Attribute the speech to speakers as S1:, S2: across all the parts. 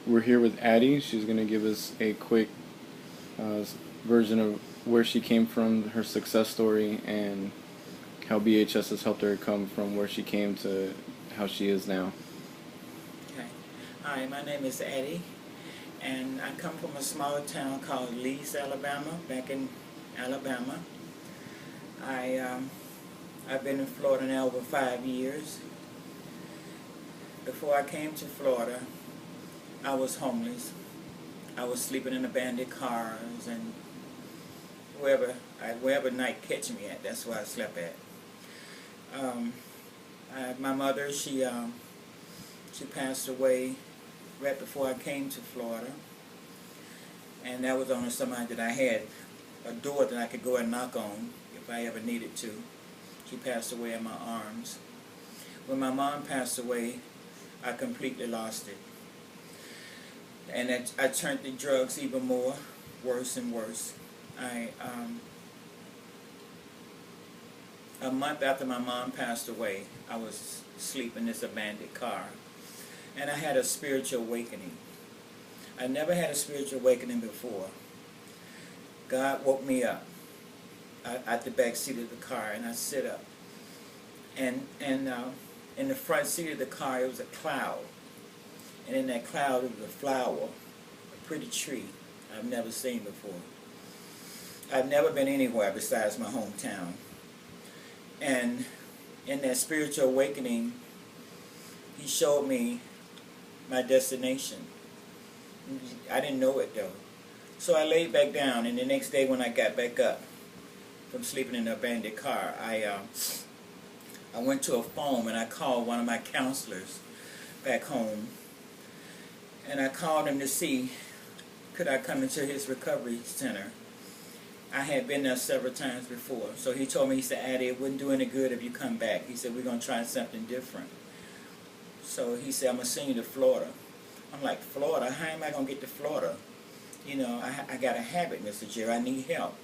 S1: We're here with Addie. She's going to give us a quick uh, version of where she came from, her success story, and how BHS has helped her come from where she came to how she is now.
S2: Okay. Hi, my name is Addie, and I come from a small town called Leeds, Alabama, back in Alabama. I, um, I've been in Florida now over 5 years. Before I came to Florida, I was homeless. I was sleeping in abandoned cars and wherever night catch me at, that's where I slept at. Um, my mother, she passed away right before I came to Florida, and that was only somebody that I had a door that I could go and knock on if I ever needed to. She passed away in my arms. When my mom passed away, I completely lost it. And I turned to drugs even more, worse and worse. A month after my mom passed away, I was asleep in this abandoned car, and I had a spiritual awakening. I never had a spiritual awakening before. God woke me up at the back seat of the car, and I sit up. And in the front seat of the car, it was a cloud. And in that cloud, it was a flower, a pretty tree I've never seen before. I've never been anywhere besides my hometown. And in that spiritual awakening, he showed me my destination. I didn't know it though. So I laid back down, and the next day when I got back up from sleeping in the abandoned car, I went to a phone and I called one of my counselors back home. And I called him to see could I come into his recovery center. I had been there several times before. So he told me, he said, Addie, it wouldn't do any good if you come back. He said, we're going to try something different. So he said, I'm going to send you to Florida. I'm like, Florida? How am I going to get to Florida? You know, I got a habit, Mr. Jerry. I need help.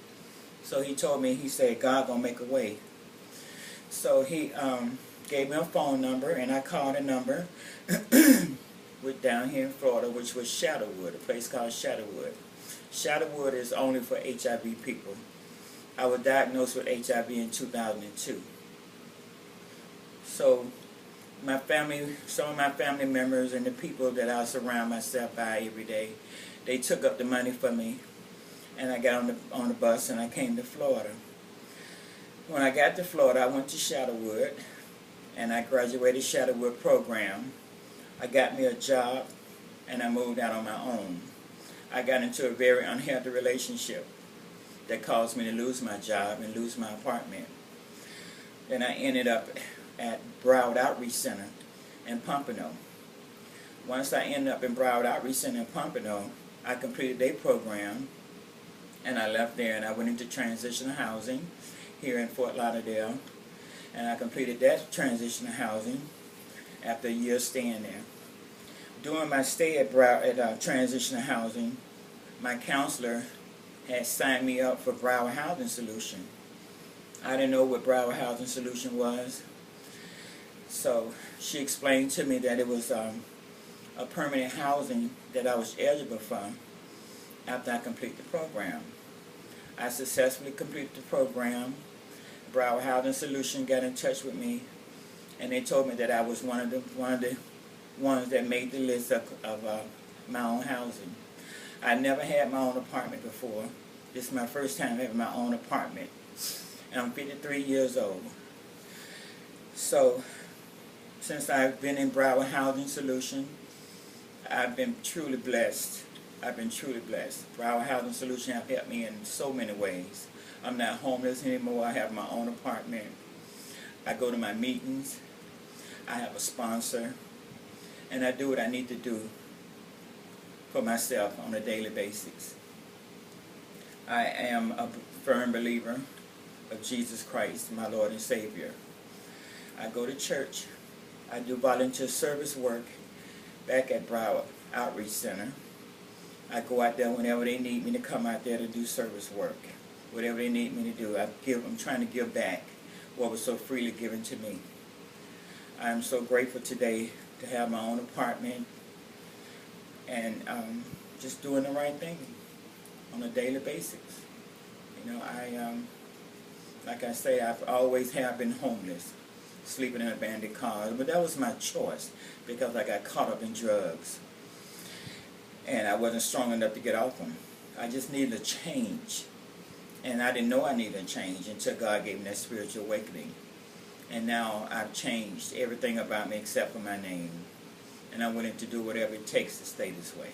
S2: So he told me, he said, God going to make a way. So he gave me a phone number, and I called a number with down here in Florida, which was Shadowwood, a place called Shadowwood. Shadowwood is only for HIV people. I was diagnosed with HIV in 2002. So my family, some of my family members and the people that I surround myself by every day, they took up the money for me, and I got on the bus and I came to Florida. When I got to Florida, I went to Shadowwood, and I graduated Shadowwood program. I got me a job, and I moved out on my own. I got into a very unhealthy relationship that caused me to lose my job and lose my apartment. Then I ended up at Broward Outreach Center in Pompano. Once I ended up in Broward Outreach Center in Pompano, I completed their program, and I left there and I went into transitional housing here in Fort Lauderdale, and I completed that transitional housing after a year staying there. During my stay at transitional housing, my counselor had signed me up for Broward Housing Solution. I didn't know what Broward Housing Solution was, so she explained to me that it was a permanent housing that I was eligible for after I complete the program. I successfully completed the program. Broward Housing Solution got in touch with me, and they told me that I was one of the ones that made the list of my own housing. I never had my own apartment before. This is my first time having my own apartment, and I'm 53 years old. So since I've been in Broward Housing Solution, I've been truly blessed. I've been truly blessed. Broward Housing Solution have helped me in so many ways. I'm not homeless anymore. I have my own apartment. I go to my meetings. I have a sponsor. And I do what I need to do for myself on a daily basis. I am a firm believer of Jesus Christ, my Lord and Savior. I go to church. I do volunteer service work back at Broward Outreach Center. I go out there whenever they need me to come out there to do service work. Whatever they need me to do, I'm trying to give back what was so freely given to me. I am so grateful today to have my own apartment. and just doing the right thing on a daily basis. You know, like I say, I've always have been homeless, sleeping in abandoned cars, but that was my choice because I got caught up in drugs, and I wasn't strong enough to get off them. I just needed a change, and I didn't know I needed a change until God gave me that spiritual awakening. And now I've changed everything about me except for my name, and I'm willing to do whatever it takes to stay this way.